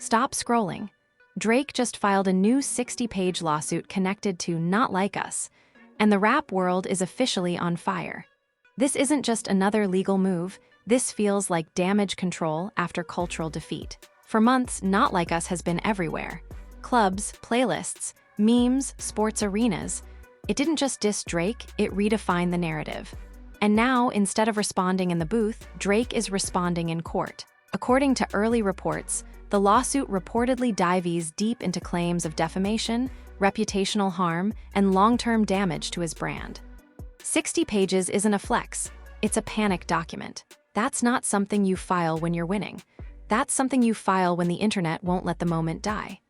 Stop scrolling. Drake just filed a new 60-page lawsuit connected to Not Like Us, and the rap world is officially on fire. This isn't just another legal move, this feels like damage control after cultural defeat. For months, Not Like Us has been everywhere. Clubs, playlists, memes, sports arenas. It didn't just diss Drake, it redefined the narrative. And now, instead of responding in the booth, Drake is responding in court. According to early reports, the lawsuit reportedly dives deep into claims of defamation, reputational harm, and long-term damage to his brand. 60 pages isn't a flex, it's a panic document. That's not something you file when you're winning. That's something you file when the internet won't let the moment die.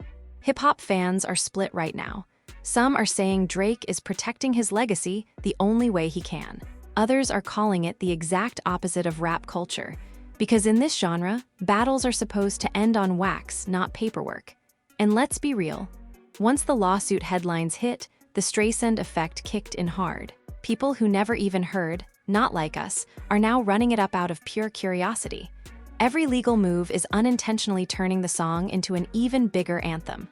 Hip-hop fans are split right now. Some are saying Drake is protecting his legacy the only way he can. Others are calling it the exact opposite of rap culture, because in this genre, battles are supposed to end on wax, not paperwork. And let's be real, once the lawsuit headlines hit, the Streisand effect kicked in hard. People who never even heard Not Like Us are now running it up out of pure curiosity. Every legal move is unintentionally turning the song into an even bigger anthem.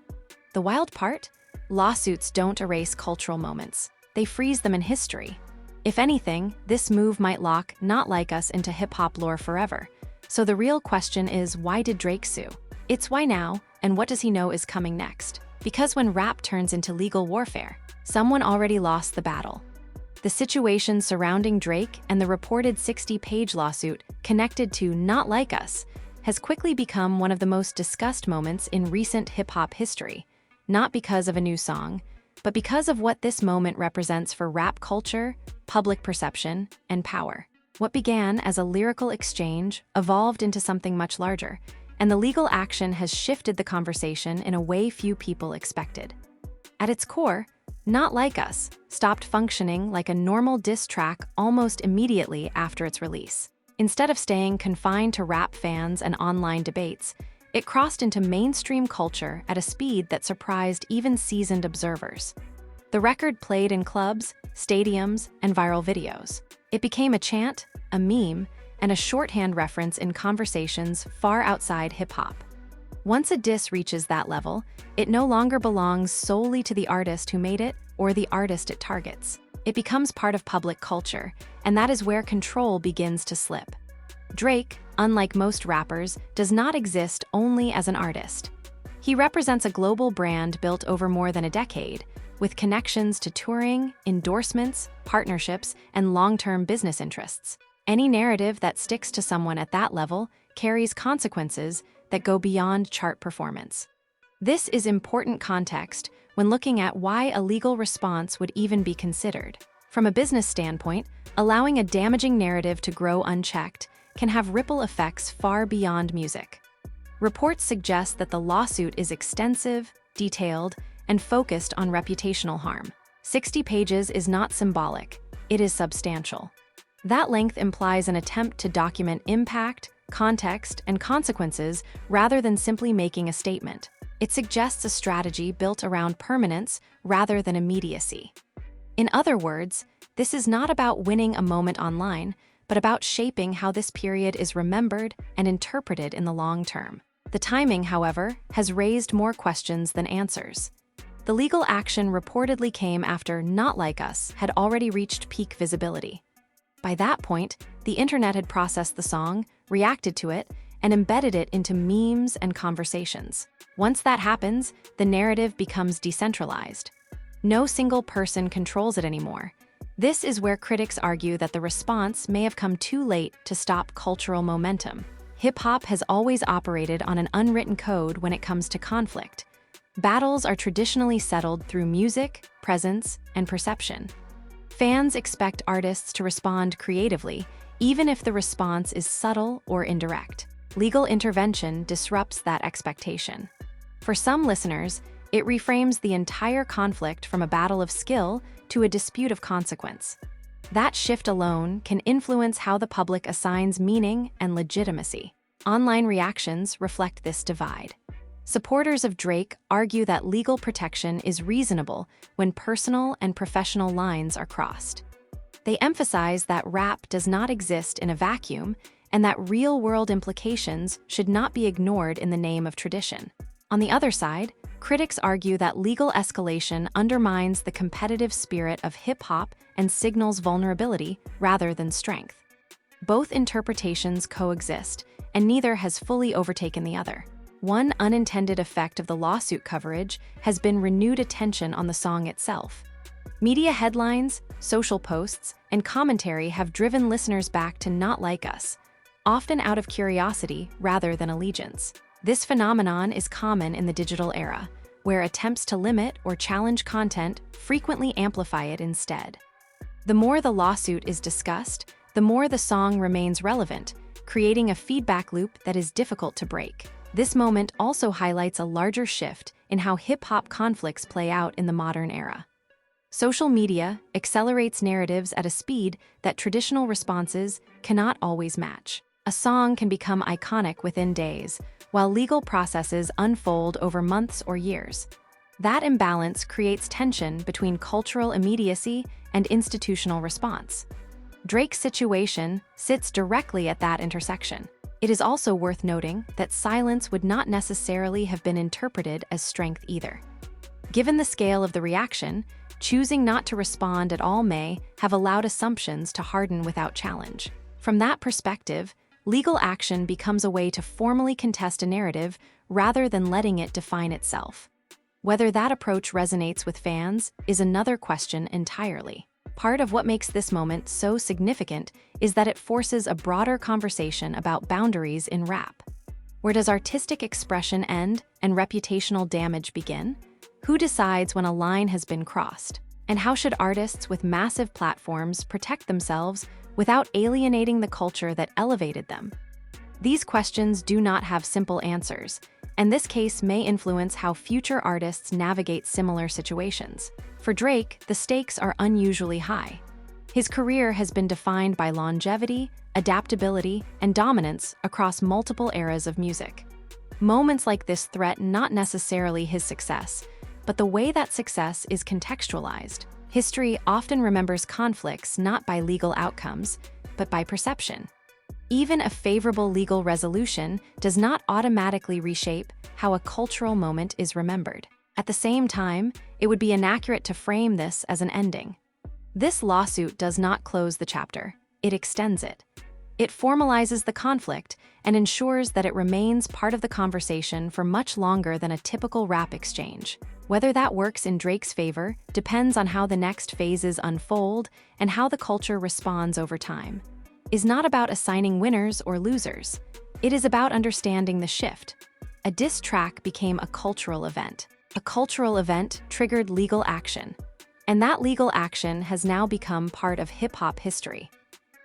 The wild part? Lawsuits don't erase cultural moments. They freeze them in history. If anything, this move might lock Not Like Us into hip-hop lore forever. So the real question is, why did Drake sue? It's why now, and what does he know is coming next? Because when rap turns into legal warfare, someone already lost the battle. The situation surrounding Drake and the reported 60-page lawsuit connected to Not Like Us has quickly become one of the most discussed moments in recent hip-hop history, not because of a new song, but because of what this moment represents for rap culture, public perception, and power. What began as a lyrical exchange evolved into something much larger, and the legal action has shifted the conversation in a way few people expected. At its core, Not Like Us stopped functioning like a normal diss track almost immediately after its release. Instead of staying confined to rap fans and online debates, it crossed into mainstream culture at a speed that surprised even seasoned observers. The record played in clubs, stadiums, and viral videos. It became a chant, a meme, and a shorthand reference in conversations far outside hip-hop. Once a diss reaches that level, it no longer belongs solely to the artist who made it or the artist it targets. It becomes part of public culture, and that is where control begins to slip. Drake, unlike most rappers, does not exist only as an artist. He represents a global brand built over more than a decade, with connections to touring, endorsements, partnerships, and long-term business interests. Any narrative that sticks to someone at that level carries consequences that go beyond chart performance. This is important context when looking at why a legal response would even be considered. From a business standpoint, allowing a damaging narrative to grow unchecked can have ripple effects far beyond music. Reports suggest that the lawsuit is extensive, detailed, and focused on reputational harm. 60 pages is not symbolic, it is substantial. That length implies an attempt to document impact, context, and consequences rather than simply making a statement. It suggests a strategy built around permanence rather than immediacy. In other words, this is not about winning a moment online, but about shaping how this period is remembered and interpreted in the long term. The timing, however, has raised more questions than answers. The legal action reportedly came after Not Like Us had already reached peak visibility. By that point, the internet had processed the song, reacted to it, and embedded it into memes and conversations. Once that happens, the narrative becomes decentralized. No single person controls it anymore. This is where critics argue that the response may have come too late to stop cultural momentum. Hip-hop has always operated on an unwritten code when it comes to conflict. Battles are traditionally settled through music, presence, and perception. Fans expect artists to respond creatively, even if the response is subtle or indirect. Legal intervention disrupts that expectation. For some listeners, it reframes the entire conflict from a battle of skill to a dispute of consequence. That shift alone can influence how the public assigns meaning and legitimacy. Online reactions reflect this divide. Supporters of Drake argue that legal protection is reasonable when personal and professional lines are crossed. They emphasize that rap does not exist in a vacuum and that real-world implications should not be ignored in the name of tradition. On the other side, critics argue that legal escalation undermines the competitive spirit of hip-hop and signals vulnerability rather than strength. Both interpretations coexist, and neither has fully overtaken the other. One unintended effect of the lawsuit coverage has been renewed attention on the song itself. Media headlines, social posts, and commentary have driven listeners back to Not Like Us, often out of curiosity rather than allegiance. This phenomenon is common in the digital era, where attempts to limit or challenge content frequently amplify it instead. The more the lawsuit is discussed, the more the song remains relevant, creating a feedback loop that is difficult to break. This moment also highlights a larger shift in how hip-hop conflicts play out in the modern era. Social media accelerates narratives at a speed that traditional responses cannot always match. A song can become iconic within days, while legal processes unfold over months or years. That imbalance creates tension between cultural immediacy and institutional response. Drake's situation sits directly at that intersection. It is also worth noting that silence would not necessarily have been interpreted as strength either. Given the scale of the reaction, choosing not to respond at all may have allowed assumptions to harden without challenge. From that perspective, legal action becomes a way to formally contest a narrative rather than letting it define itself. Whether that approach resonates with fans is another question entirely. Part of what makes this moment so significant is that it forces a broader conversation about boundaries in rap. Where does artistic expression end and reputational damage begin? Who decides when a line has been crossed? And how should artists with massive platforms protect themselves without alienating the culture that elevated them? These questions do not have simple answers, and this case may influence how future artists navigate similar situations. For Drake, the stakes are unusually high. His career has been defined by longevity, adaptability, and dominance across multiple eras of music. Moments like this threaten not necessarily his success, but the way that success is contextualized. History often remembers conflicts not by legal outcomes, but by perception. Even a favorable legal resolution does not automatically reshape how a cultural moment is remembered. At the same time, it would be inaccurate to frame this as an ending. This lawsuit does not close the chapter, it extends it. It formalizes the conflict and ensures that it remains part of the conversation for much longer than a typical rap exchange. Whether that works in Drake's favor depends on how the next phases unfold and how the culture responds over time. Is not about assigning winners or losers. It is about understanding the shift. A diss track became a cultural event. A cultural event triggered legal action. And that legal action has now become part of hip-hop history.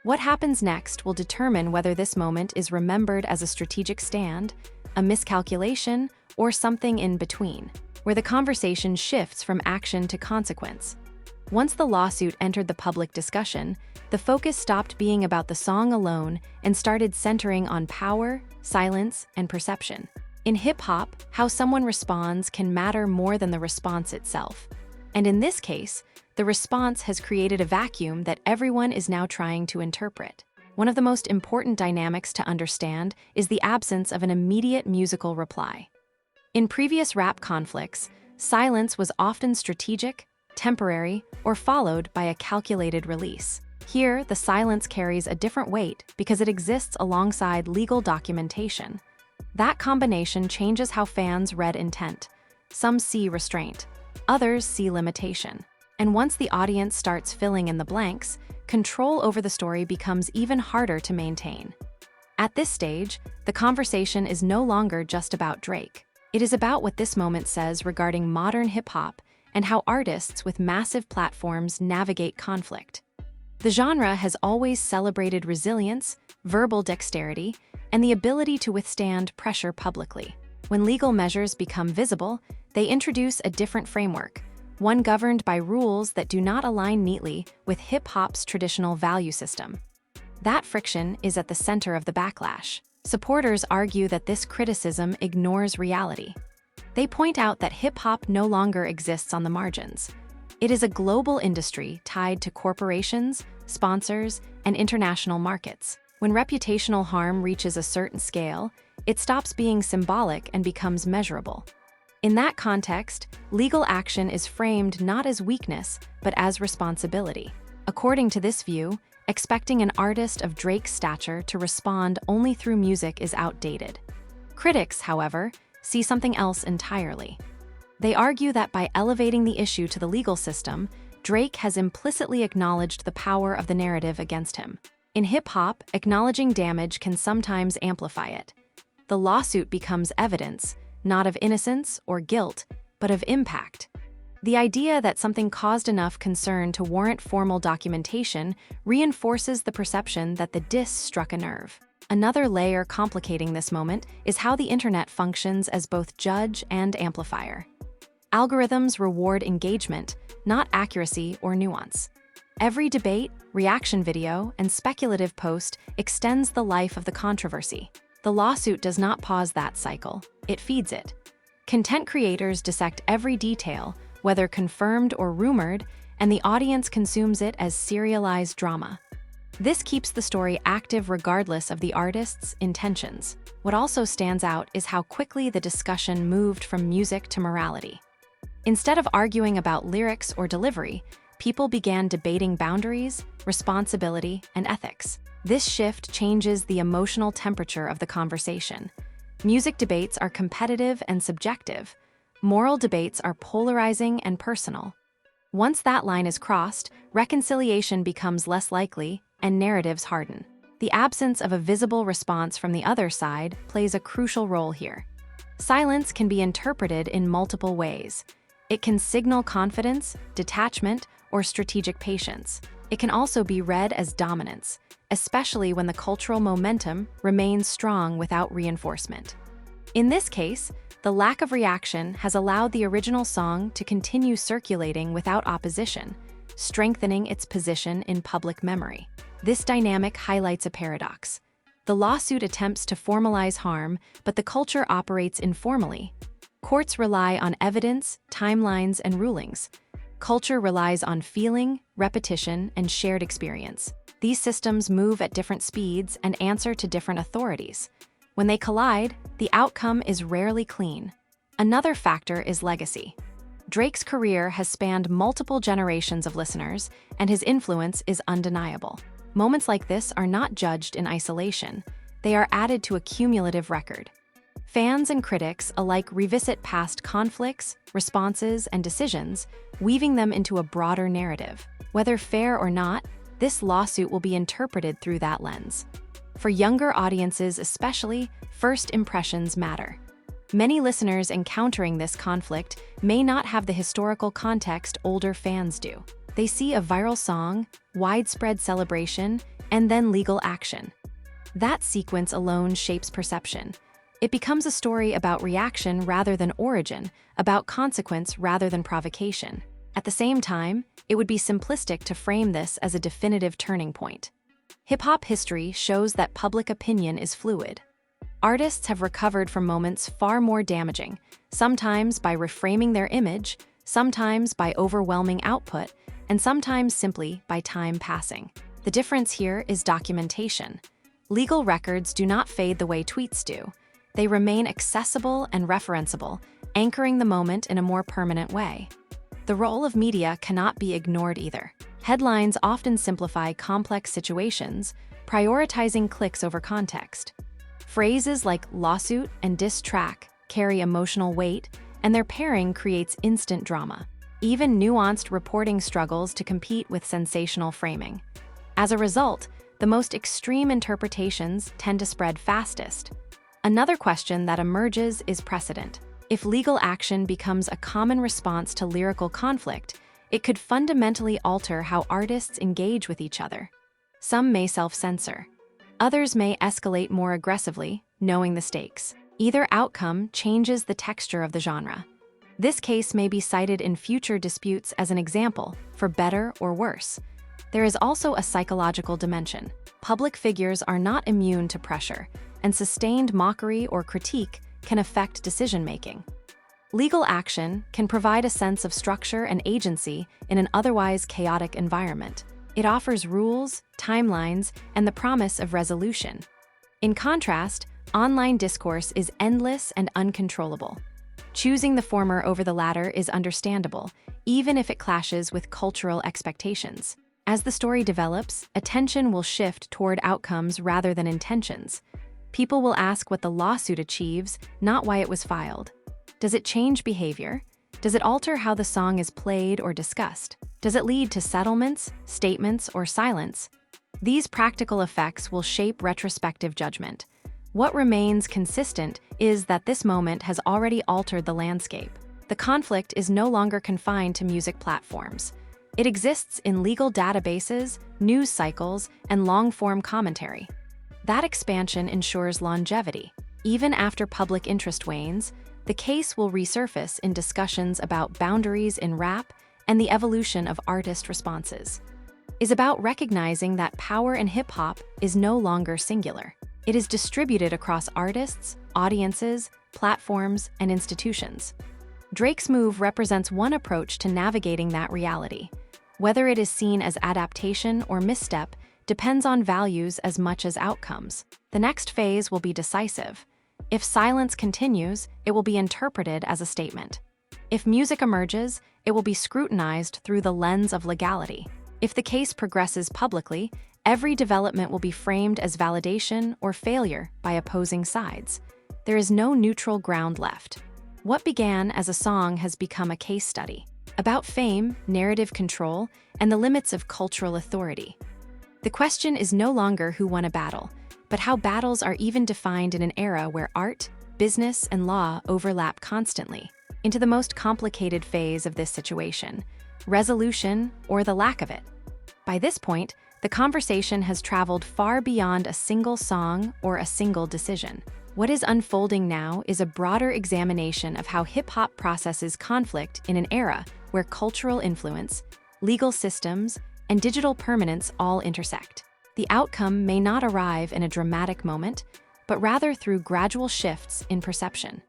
What happens next will determine whether this moment is remembered as a strategic stand, a miscalculation, or something in between, where the conversation shifts from action to consequence. Once the lawsuit entered the public discussion, the focus stopped being about the song alone and started centering on power, silence, and perception. In hip-hop, how someone responds can matter more than the response itself. And in this case, the response has created a vacuum that everyone is now trying to interpret. One of the most important dynamics to understand is the absence of an immediate musical reply. In previous rap conflicts, silence was often strategic, temporary, or followed by a calculated release. Here, the silence carries a different weight because it exists alongside legal documentation. That combination changes how fans read intent. Some see restraint, others see limitation. And once the audience starts filling in the blanks, control over the story becomes even harder to maintain. At this stage, the conversation is no longer just about Drake. It is about what this moment says regarding modern hip-hop and how artists with massive platforms navigate conflict. The genre has always celebrated resilience, verbal dexterity, and the ability to withstand pressure publicly. When legal measures become visible, they introduce a different framework, one governed by rules that do not align neatly with hip-hop's traditional value system. That friction is at the center of the backlash. Supporters argue that this criticism ignores reality. They point out that hip-hop no longer exists on the margins. It is a global industry tied to corporations, sponsors, and international markets. When reputational harm reaches a certain scale, it stops being symbolic and becomes measurable. In that context, legal action is framed not as weakness, but as responsibility. According to this view, expecting an artist of Drake's stature to respond only through music is outdated. Critics, however, see something else entirely. They argue that by elevating the issue to the legal system, Drake has implicitly acknowledged the power of the narrative against him. In hip-hop, acknowledging damage can sometimes amplify it. The lawsuit becomes evidence, not of innocence or guilt, but of impact. The idea that something caused enough concern to warrant formal documentation reinforces the perception that the diss struck a nerve. Another layer complicating this moment is how the internet functions as both judge and amplifier. Algorithms reward engagement, not accuracy or nuance. Every debate, reaction video, and speculative post extends the life of the controversy. The lawsuit does not pause that cycle, it feeds it. Content creators dissect every detail, whether confirmed or rumored, and the audience consumes it as serialized drama. This keeps the story active regardless of the artist's intentions. What also stands out is how quickly the discussion moved from music to morality. Instead of arguing about lyrics or delivery, people began debating boundaries, responsibility, and ethics. This shift changes the emotional temperature of the conversation. Music debates are competitive and subjective. Moral debates are polarizing and personal. Once that line is crossed, reconciliation becomes less likely and narratives harden. The absence of a visible response from the other side plays a crucial role here. Silence can be interpreted in multiple ways. It can signal confidence, detachment, or strategic patience. It can also be read as dominance, especially when the cultural momentum remains strong without reinforcement. In this case, the lack of reaction has allowed the original song to continue circulating without opposition, strengthening its position in public memory. This dynamic highlights a paradox. The lawsuit attempts to formalize harm, but the culture operates informally. Courts rely on evidence, timelines, and rulings. Culture relies on feeling, repetition, and shared experience. These systems move at different speeds and answer to different authorities. When they collide, the outcome is rarely clean. Another factor is legacy. Drake's career has spanned multiple generations of listeners, and his influence is undeniable. Moments like this are not judged in isolation. They are added to a cumulative record. Fans and critics alike revisit past conflicts, responses, and decisions, weaving them into a broader narrative. Whether fair or not, this lawsuit will be interpreted through that lens. For younger audiences especially, first impressions matter. Many listeners encountering this conflict may not have the historical context older fans do. They see a viral song, widespread celebration, and then legal action. That sequence alone shapes perception. It becomes a story about reaction rather than origin, about consequence rather than provocation. At the same time, it would be simplistic to frame this as a definitive turning point. Hip-hop history shows that public opinion is fluid. Artists have recovered from moments far more damaging, sometimes by reframing their image, sometimes by overwhelming output, and sometimes simply by time passing. The difference here is documentation. Legal records do not fade the way tweets do. They remain accessible and referenceable, anchoring the moment in a more permanent way. The role of media cannot be ignored either. Headlines often simplify complex situations, prioritizing clicks over context. Phrases like lawsuit and diss track carry emotional weight, and their pairing creates instant drama. Even nuanced reporting struggles to compete with sensational framing. As a result, the most extreme interpretations tend to spread fastest. Another question that emerges is precedent. If legal action becomes a common response to lyrical conflict, it could fundamentally alter how artists engage with each other. Some may self-censor. Others may escalate more aggressively, knowing the stakes. Either outcome changes the texture of the genre. This case may be cited in future disputes as an example, for better or worse. There is also a psychological dimension. Public figures are not immune to pressure, and sustained mockery or critique can affect decision-making. Legal action can provide a sense of structure and agency in an otherwise chaotic environment. It offers rules, timelines, and the promise of resolution. In contrast, online discourse is endless and uncontrollable. Choosing the former over the latter is understandable, even if it clashes with cultural expectations. As the story develops, attention will shift toward outcomes rather than intentions. People will ask what the lawsuit achieves, not why it was filed. Does it change behavior? Does it alter how the song is played or discussed? Does it lead to settlements, statements, or silence? These practical effects will shape retrospective judgment. What remains consistent is that this moment has already altered the landscape. The conflict is no longer confined to music platforms. It exists in legal databases, news cycles, and long-form commentary. That expansion ensures longevity. Even after public interest wanes, the case will resurface in discussions about boundaries in rap and the evolution of artist responses. It's about recognizing that power in hip-hop is no longer singular. It is distributed across artists, audiences, platforms, and institutions. Drake's move represents one approach to navigating that reality. Whether it is seen as adaptation or misstep depends on values as much as outcomes. The next phase will be decisive. If silence continues, it will be interpreted as a statement. If music emerges, it will be scrutinized through the lens of legality. If the case progresses publicly, every development will be framed as validation or failure by opposing sides. There is no neutral ground left. What began as a song has become a case study about fame, narrative control, and the limits of cultural authority. The question is no longer who won a battle, but how battles are even defined in an era where art, business, and law overlap constantly. Into the most complicated phase of this situation, resolution or the lack of it. By this point, the conversation has traveled far beyond a single song or a single decision. What is unfolding now is a broader examination of how hip-hop processes conflict in an era where cultural influence, legal systems, and digital permanence all intersect. The outcome may not arrive in a dramatic moment, but rather through gradual shifts in perception.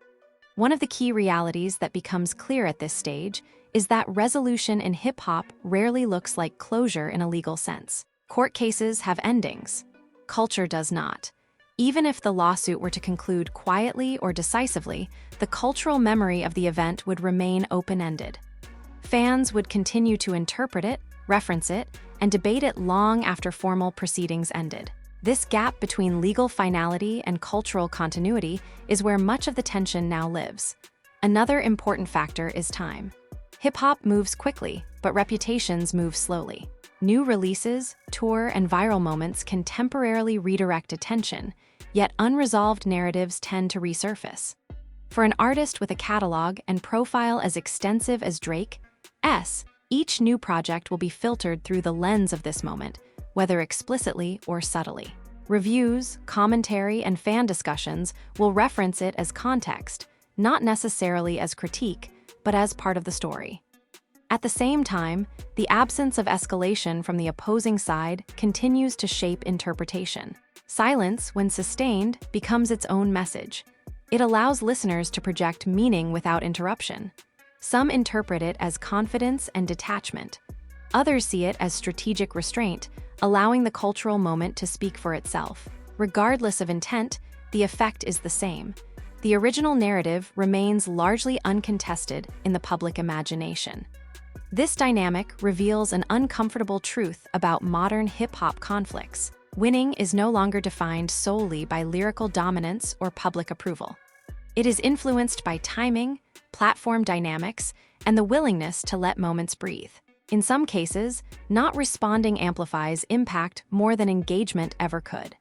One of the key realities that becomes clear at this stage is that resolution in hip-hop rarely looks like closure in a legal sense. Court cases have endings. Culture does not. Even if the lawsuit were to conclude quietly or decisively, the cultural memory of the event would remain open-ended. Fans would continue to interpret it, reference it, and debate it long after formal proceedings ended. This gap between legal finality and cultural continuity is where much of the tension now lives. Another important factor is time. Hip-hop moves quickly, but reputations move slowly. New releases, tour, and viral moments can temporarily redirect attention, yet unresolved narratives tend to resurface. For an artist with a catalog and profile as extensive as Drake's, each new project will be filtered through the lens of this moment, whether explicitly or subtly. Reviews, commentary, and fan discussions will reference it as context, not necessarily as critique, but as part of the story. At the same time, the absence of escalation from the opposing side continues to shape interpretation. Silence, when sustained, becomes its own message. It allows listeners to project meaning without interruption. Some interpret it as confidence and detachment. Others see it as strategic restraint, allowing the cultural moment to speak for itself. Regardless of intent, the effect is the same. The original narrative remains largely uncontested in the public imagination. This dynamic reveals an uncomfortable truth about modern hip-hop conflicts. Winning is no longer defined solely by lyrical dominance or public approval. It is influenced by timing, platform dynamics, and the willingness to let moments breathe. In some cases, not responding amplifies impact more than engagement ever could.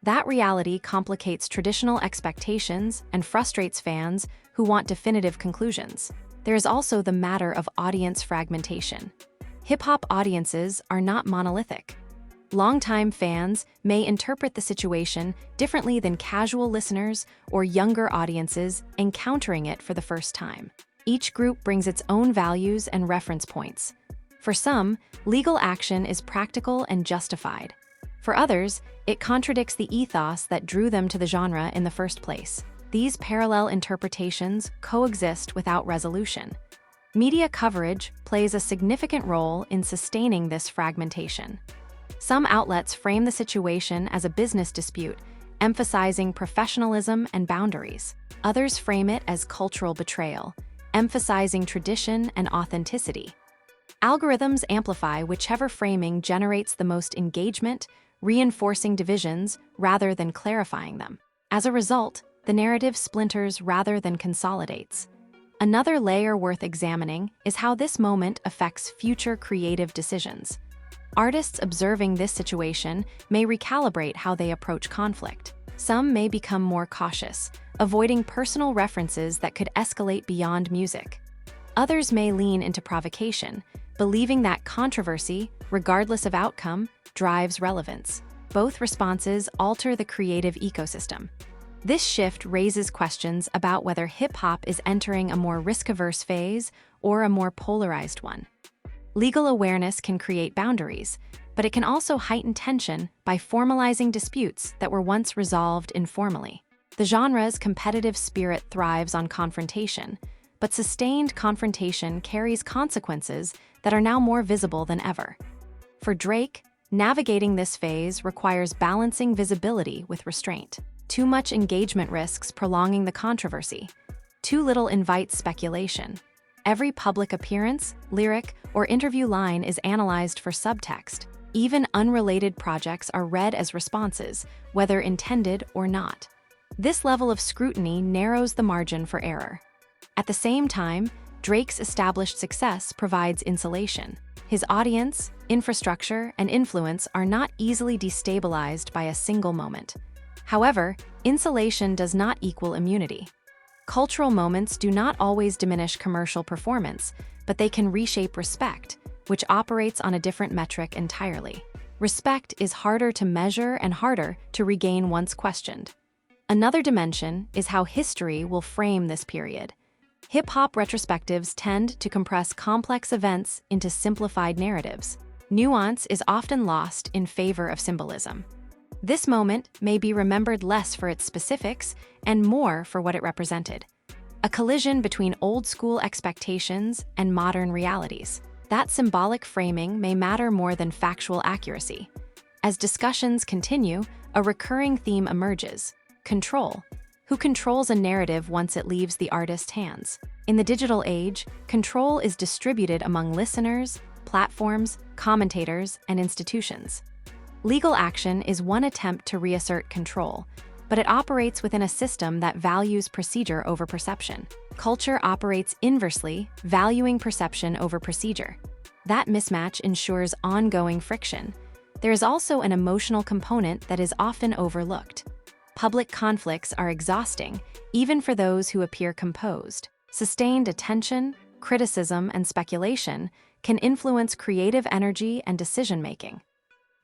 That reality complicates traditional expectations and frustrates fans who want definitive conclusions. There is also the matter of audience fragmentation. Hip-hop audiences are not monolithic. Longtime fans may interpret the situation differently than casual listeners or younger audiences encountering it for the first time. Each group brings its own values and reference points. For some, legal action is practical and justified. For others, it contradicts the ethos that drew them to the genre in the first place. These parallel interpretations coexist without resolution. Media coverage plays a significant role in sustaining this fragmentation. Some outlets frame the situation as a business dispute, emphasizing professionalism and boundaries. Others frame it as cultural betrayal, emphasizing tradition and authenticity. Algorithms amplify whichever framing generates the most engagement, reinforcing divisions rather than clarifying them. As a result, the narrative splinters rather than consolidates. Another layer worth examining is how this moment affects future creative decisions. Artists observing this situation may recalibrate how they approach conflict. Some may become more cautious, avoiding personal references that could escalate beyond music. Others may lean into provocation, believing that controversy, regardless of outcome, drives relevance. Both responses alter the creative ecosystem. This shift raises questions about whether hip-hop is entering a more risk-averse phase or a more polarized one. Legal awareness can create boundaries, but it can also heighten tension by formalizing disputes that were once resolved informally. The genre's competitive spirit thrives on confrontation, but sustained confrontation carries consequences that are now more visible than ever. For Drake, navigating this phase requires balancing visibility with restraint. Too much engagement risks prolonging the controversy. Too little invites speculation. Every public appearance, lyric, or interview line is analyzed for subtext. Even unrelated projects are read as responses, whether intended or not. This level of scrutiny narrows the margin for error. At the same time, Drake's established success provides insulation. His audience, infrastructure, and influence are not easily destabilized by a single moment. However, insulation does not equal immunity. Cultural moments do not always diminish commercial performance, but they can reshape respect, which operates on a different metric entirely. Respect is harder to measure and harder to regain once questioned. Another dimension is how history will frame this period. Hip-hop retrospectives tend to compress complex events into simplified narratives. Nuance is often lost in favor of symbolism. This moment may be remembered less for its specifics and more for what it represented. A collision between old-school expectations and modern realities. That symbolic framing may matter more than factual accuracy. As discussions continue, a recurring theme emerges: control. Who controls a narrative once it leaves the artist's hands? In the digital age, control is distributed among listeners, platforms, commentators, and institutions. Legal action is one attempt to reassert control, but it operates within a system that values procedure over perception. Culture operates inversely, valuing perception over procedure. That mismatch ensures ongoing friction. There is also an emotional component that is often overlooked. Public conflicts are exhausting, even for those who appear composed. Sustained attention, criticism, and speculation can influence creative energy and decision-making.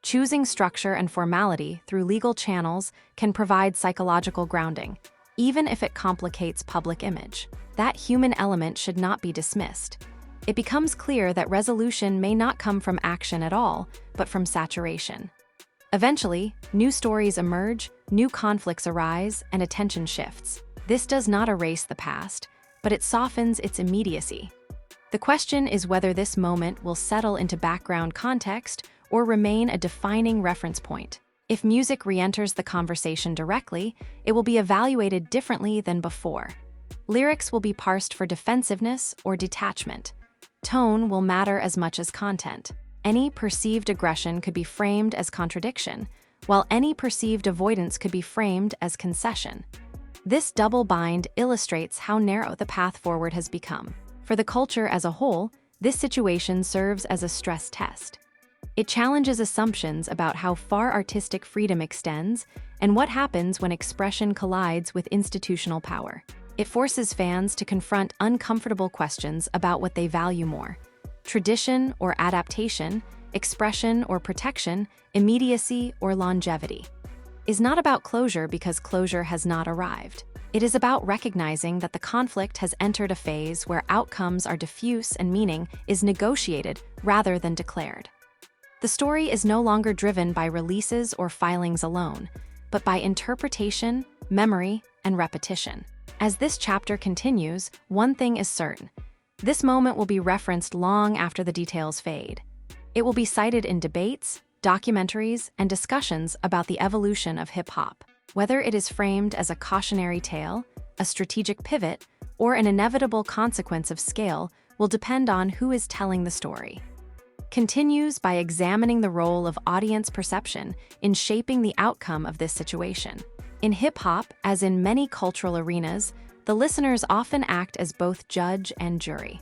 Choosing structure and formality through legal channels can provide psychological grounding, even if it complicates public image. That human element should not be dismissed. It becomes clear that resolution may not come from action at all, but from saturation. Eventually, new stories emerge, new conflicts arise, and attention shifts. This does not erase the past, but it softens its immediacy. The question is whether this moment will settle into background context or remain a defining reference point. If music re-enters the conversation directly, it will be evaluated differently than before. Lyrics will be parsed for defensiveness or detachment. Tone will matter as much as content. Any perceived aggression could be framed as contradiction, while any perceived avoidance could be framed as concession. This double bind illustrates how narrow the path forward has become. For the culture as a whole, this situation serves as a stress test. It challenges assumptions about how far artistic freedom extends and what happens when expression collides with institutional power. It forces fans to confront uncomfortable questions about what they value more: tradition or adaptation, expression or protection, immediacy or longevity. Is not about closure because closure has not arrived. It is about recognizing that the conflict has entered a phase where outcomes are diffuse and meaning is negotiated rather than declared. The story is no longer driven by releases or filings alone, but by interpretation, memory, and repetition. As this chapter continues, one thing is certain: This moment will be referenced long after the details fade. It will be cited in debates, documentaries, and discussions about the evolution of hip-hop. Whether it is framed as a cautionary tale, a strategic pivot, or an inevitable consequence of scale will depend on who is telling the story. Continues by examining the role of audience perception in shaping the outcome of this situation. In hip-hop, as in many cultural arenas, the listeners often act as both judge and jury.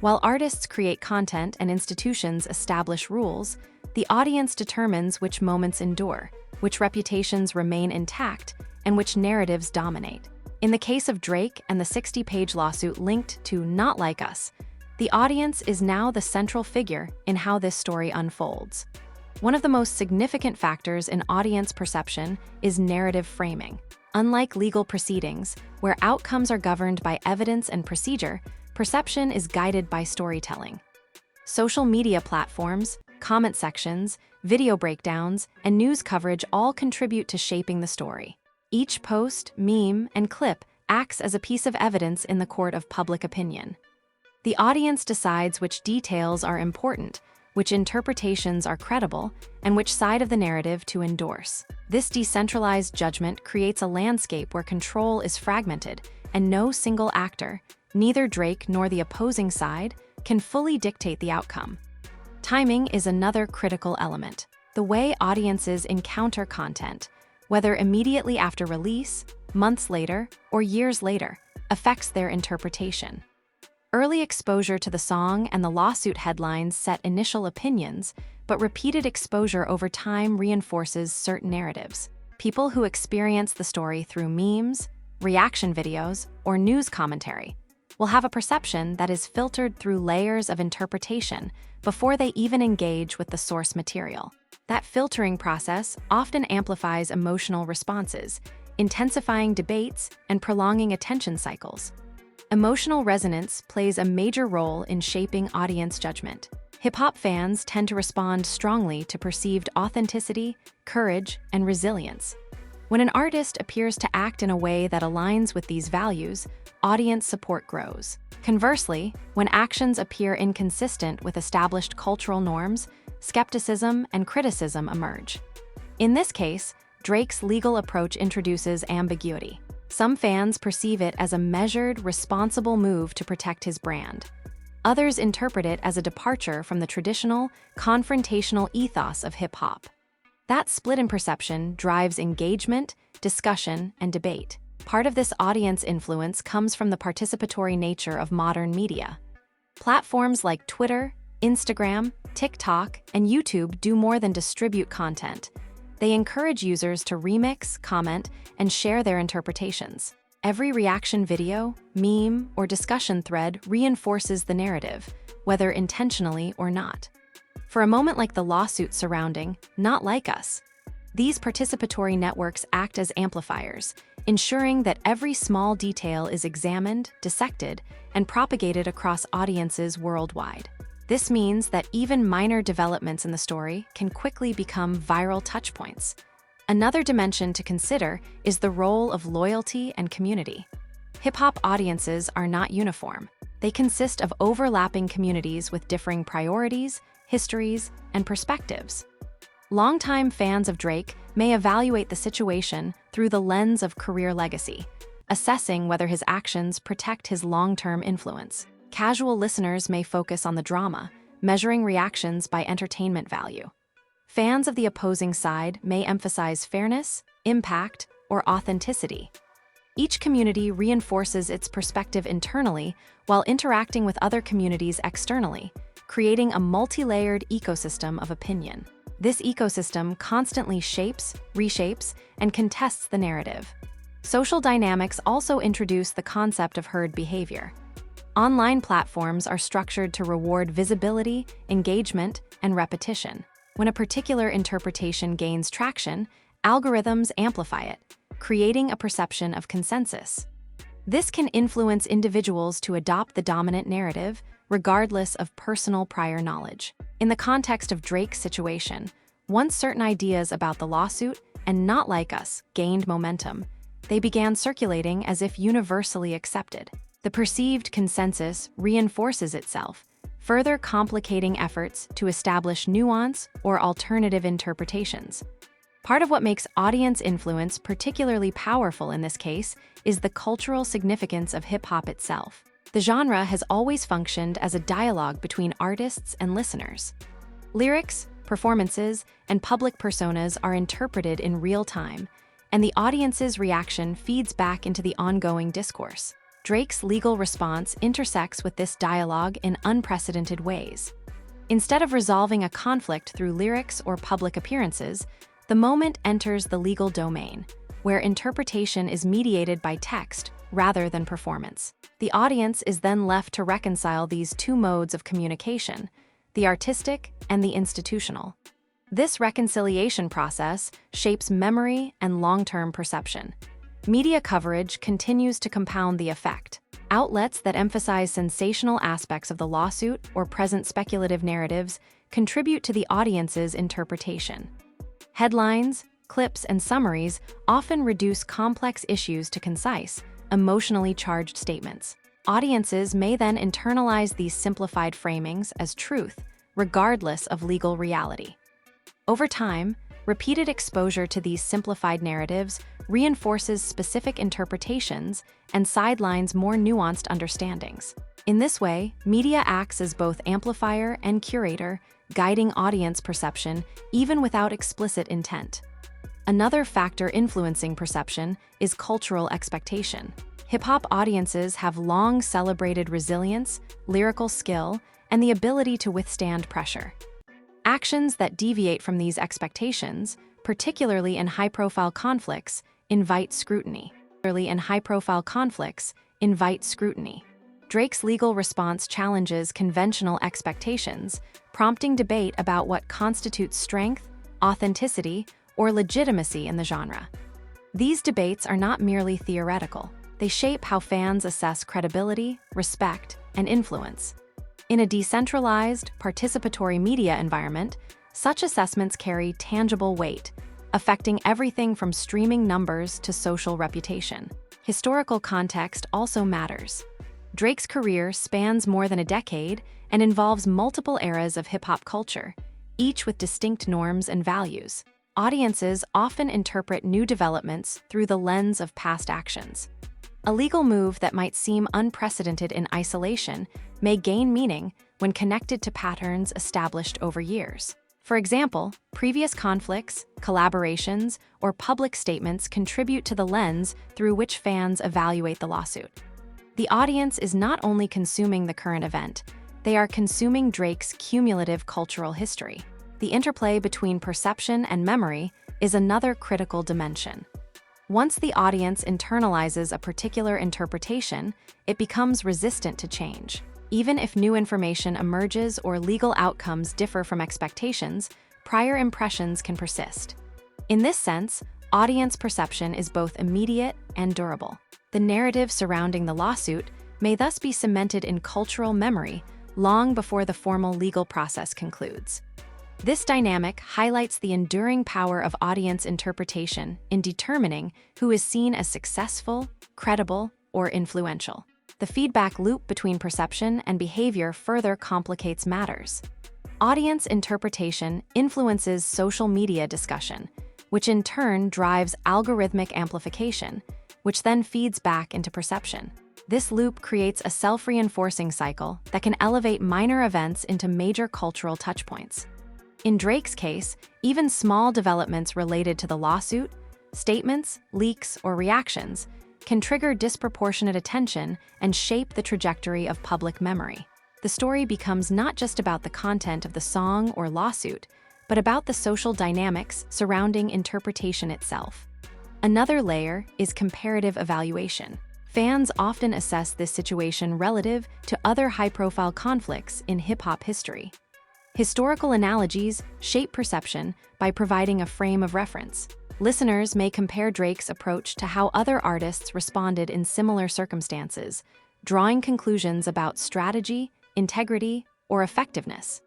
While artists create content and institutions establish rules, the audience determines which moments endure, which reputations remain intact, and which narratives dominate. In the case of Drake and the 60-page lawsuit linked to Not Like Us, the audience is now the central figure in how this story unfolds. One of the most significant factors in audience perception is narrative framing. Unlike legal proceedings, where outcomes are governed by evidence and procedure, perception is guided by storytelling. Social media platforms, comment sections, video breakdowns, and news coverage all contribute to shaping the story. Each post, meme, and clip acts as a piece of evidence in the court of public opinion. The audience decides which details are important, which interpretations are credible, and which side of the narrative to endorse. This decentralized judgment creates a landscape where control is fragmented, and no single actor, neither Drake nor the opposing side, can fully dictate the outcome. Timing is another critical element. The way audiences encounter content, whether immediately after release, months later, or years later, affects their interpretation. Early exposure to the song and the lawsuit headlines set initial opinions, but repeated exposure over time reinforces certain narratives. People who experience the story through memes, reaction videos, or news commentary will have a perception that is filtered through layers of interpretation before they even engage with the source material. That filtering process often amplifies emotional responses, intensifying debates and prolonging attention cycles. Emotional resonance plays a major role in shaping audience judgment. Hip-hop fans tend to respond strongly to perceived authenticity, courage, and resilience. When an artist appears to act in a way that aligns with these values, audience support grows. Conversely, when actions appear inconsistent with established cultural norms, skepticism and criticism emerge. In this case, Drake's legal approach introduces ambiguity. Some fans perceive it as a measured, responsible move to protect his brand. Others interpret it as a departure from the traditional, confrontational ethos of hip-hop. That split in perception drives engagement, discussion, and debate. Part of this audience influence comes from the participatory nature of modern media. Platforms like Twitter, Instagram, TikTok, and YouTube do more than distribute content. They encourage users to remix, comment, and share their interpretations. Every reaction video, meme, or discussion thread reinforces the narrative, whether intentionally or not. For a moment like the lawsuit surrounding Not Like Us, these participatory networks act as amplifiers, ensuring that every small detail is examined, dissected, and propagated across audiences worldwide. This means that even minor developments in the story can quickly become viral touchpoints. Another dimension to consider is the role of loyalty and community. Hip-hop audiences are not uniform. They consist of overlapping communities with differing priorities, histories, and perspectives. Longtime fans of Drake may evaluate the situation through the lens of career legacy, assessing whether his actions protect his long-term influence. Casual listeners may focus on the drama, measuring reactions by entertainment value. Fans of the opposing side may emphasize fairness, impact, or authenticity. Each community reinforces its perspective internally while interacting with other communities externally, creating a multi-layered ecosystem of opinion. This ecosystem constantly shapes, reshapes, and contests the narrative. Social dynamics also introduce the concept of herd behavior. Online platforms are structured to reward visibility, engagement, and repetition. When a particular interpretation gains traction, algorithms amplify it, creating a perception of consensus. This can influence individuals to adopt the dominant narrative, regardless of personal prior knowledge. In the context of Drake's situation, once certain ideas about the lawsuit and Not Like Us gained momentum, they began circulating as if universally accepted. The perceived consensus reinforces itself, further complicating efforts to establish nuance or alternative interpretations. Part of what makes audience influence particularly powerful in this case is the cultural significance of hip-hop itself. The genre has always functioned as a dialogue between artists and listeners. Lyrics, performances, and public personas are interpreted in real time, and the audience's reaction feeds back into the ongoing discourse. Drake's legal response intersects with this dialogue in unprecedented ways. Instead of resolving a conflict through lyrics or public appearances, the moment enters the legal domain, where interpretation is mediated by text rather than performance. The audience is then left to reconcile these two modes of communication, the artistic and the institutional. This reconciliation process shapes memory and long-term perception. Media coverage continues to compound the effect. Outlets that emphasize sensational aspects of the lawsuit or present speculative narratives contribute to the audience's interpretation. Headlines, clips, and summaries often reduce complex issues to concise, emotionally charged statements. Audiences may then internalize these simplified framings as truth, regardless of legal reality. Over time, repeated exposure to these simplified narratives reinforces specific interpretations and sidelines more nuanced understandings. In this way, media acts as both amplifier and curator, guiding audience perception even without explicit intent. Another factor influencing perception is cultural expectation. Hip-hop audiences have long celebrated resilience, lyrical skill, and the ability to withstand pressure. Actions that deviate from these expectations, particularly in high-profile conflicts, invite scrutiny. Drake's legal response challenges conventional expectations, prompting debate about what constitutes strength, authenticity, or legitimacy in the genre. These debates are not merely theoretical. They shape how fans assess credibility, respect, and influence. In a decentralized, participatory media environment, such assessments carry tangible weight, affecting everything from streaming numbers to social reputation. Historical context also matters. Drake's career spans more than a decade and involves multiple eras of hip-hop culture, each with distinct norms and values. Audiences often interpret new developments through the lens of past actions. A legal move that might seem unprecedented in isolation may gain meaning when connected to patterns established over years. For example, previous conflicts, collaborations, or public statements contribute to the lens through which fans evaluate the lawsuit. The audience is not only consuming the current event, they are consuming Drake's cumulative cultural history. The interplay between perception and memory is another critical dimension. Once the audience internalizes a particular interpretation, it becomes resistant to change. Even if new information emerges or legal outcomes differ from expectations, prior impressions can persist. In this sense, audience perception is both immediate and durable. The narrative surrounding the lawsuit may thus be cemented in cultural memory long before the formal legal process concludes. This dynamic highlights the enduring power of audience interpretation in determining who is seen as successful, credible, or influential. The feedback loop between perception and behavior further complicates matters. Audience interpretation influences social media discussion, which in turn drives algorithmic amplification, which then feeds back into perception. This loop creates a self-reinforcing cycle that can elevate minor events into major cultural touchpoints. In Drake's case, even small developments related to the lawsuit, statements, leaks, or reactions, can trigger disproportionate attention and shape the trajectory of public memory. The story becomes not just about the content of the song or lawsuit, but about the social dynamics surrounding interpretation itself. Another layer is comparative evaluation. Fans often assess this situation relative to other high-profile conflicts in hip-hop history. Historical analogies shape perception by providing a frame of reference. Listeners may compare Drake's approach to how other artists responded in similar circumstances, drawing conclusions about strategy, integrity, or effectiveness.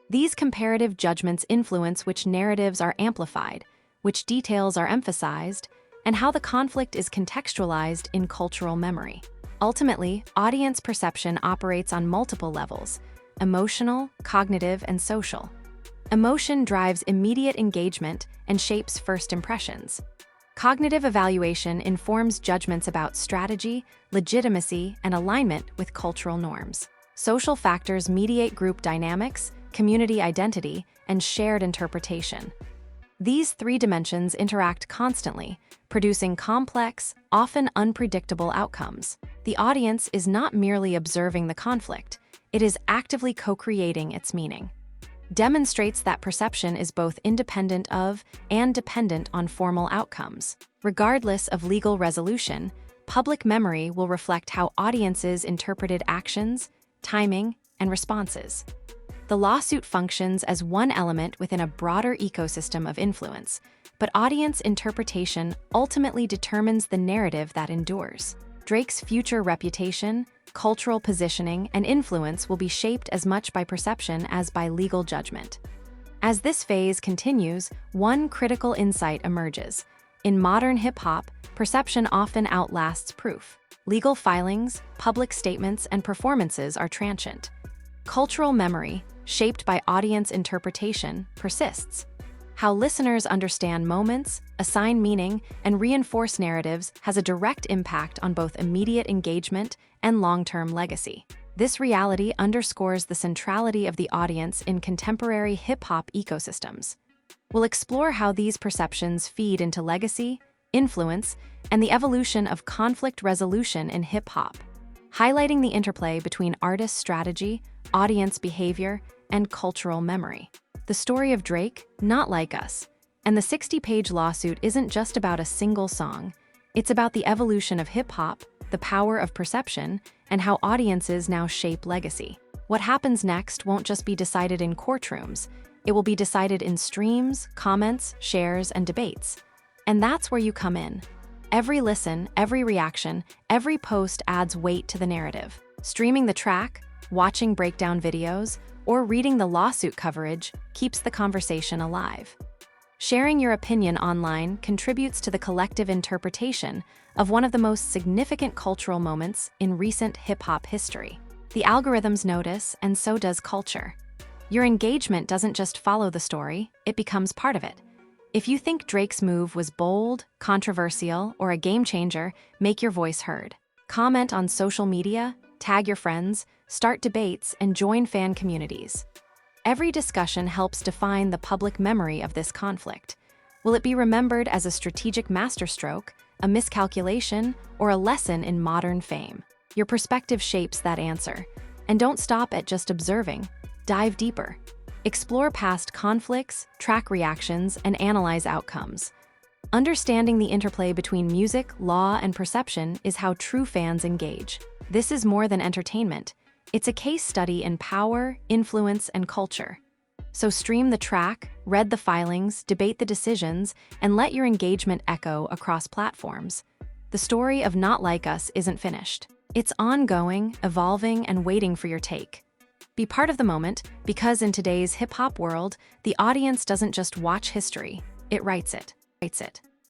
These comparative judgments influence which narratives are amplified, which details are emphasized, and how the conflict is contextualized in cultural memory. Ultimately, audience perception operates on multiple levels: emotional, cognitive, and social. Emotion drives immediate engagement and shapes first impressions. Cognitive evaluation informs judgments about strategy, legitimacy, and alignment with cultural norms. Social factors mediate group dynamics, community identity, and shared interpretation. These three dimensions interact constantly, producing complex, often unpredictable outcomes. The audience is not merely observing the conflict, it is actively co-creating its meaning. Demonstrates that perception is both independent of and dependent on formal outcomes. Regardless of legal resolution, public memory will reflect how audiences interpreted actions, timing, and responses. The lawsuit functions as one element within a broader ecosystem of influence, but audience interpretation ultimately determines the narrative that endures. Drake's future reputation, cultural positioning, and influence will be shaped as much by perception as by legal judgment. As this phase continues, one critical insight emerges. In modern hip-hop, perception often outlasts proof. Legal filings, public statements, and performances are transient. Cultural memory, shaped by audience interpretation, persists. How listeners understand moments, assign meaning, and reinforce narratives has a direct impact on both immediate engagement and long-term legacy. This reality underscores the centrality of the audience in contemporary hip-hop ecosystems. We'll explore how these perceptions feed into legacy, influence, and the evolution of conflict resolution in hip-hop, highlighting the interplay between artist strategy, audience behavior, and cultural memory. The story of Drake, Not Like Us, and the 60-page lawsuit isn't just about a single song. It's about the evolution of hip-hop, the power of perception, and how audiences now shape legacy. What happens next won't just be decided in courtrooms. It will be decided in streams, comments, shares, and debates. And that's where you come in. Every listen, every reaction, every post adds weight to the narrative. Streaming the track, watching breakdown videos, or reading the lawsuit coverage keeps the conversation alive. Sharing your opinion online contributes to the collective interpretation of one of the most significant cultural moments in recent hip-hop history. The algorithms notice, and so does culture. Your engagement doesn't just follow the story, it becomes part of it. If you think Drake's move was bold, controversial, or a game changer, make your voice heard. Comment on social media, tag your friends, start debates, and join fan communities. Every discussion helps define the public memory of this conflict. Will it be remembered as a strategic masterstroke, a miscalculation, or a lesson in modern fame? Your perspective shapes that answer. And don't stop at just observing. Dive deeper. Explore past conflicts, track reactions, and analyze outcomes. Understanding the interplay between music, law, and perception is how true fans engage. This is more than entertainment. It's a case study in power, influence, and culture. So stream the track, read the filings, debate the decisions, and let your engagement echo across platforms. The story of Not Like Us isn't finished. It's ongoing, evolving, and waiting for your take. Be part of the moment, because in today's hip-hop world, the audience doesn't just watch history, it writes it.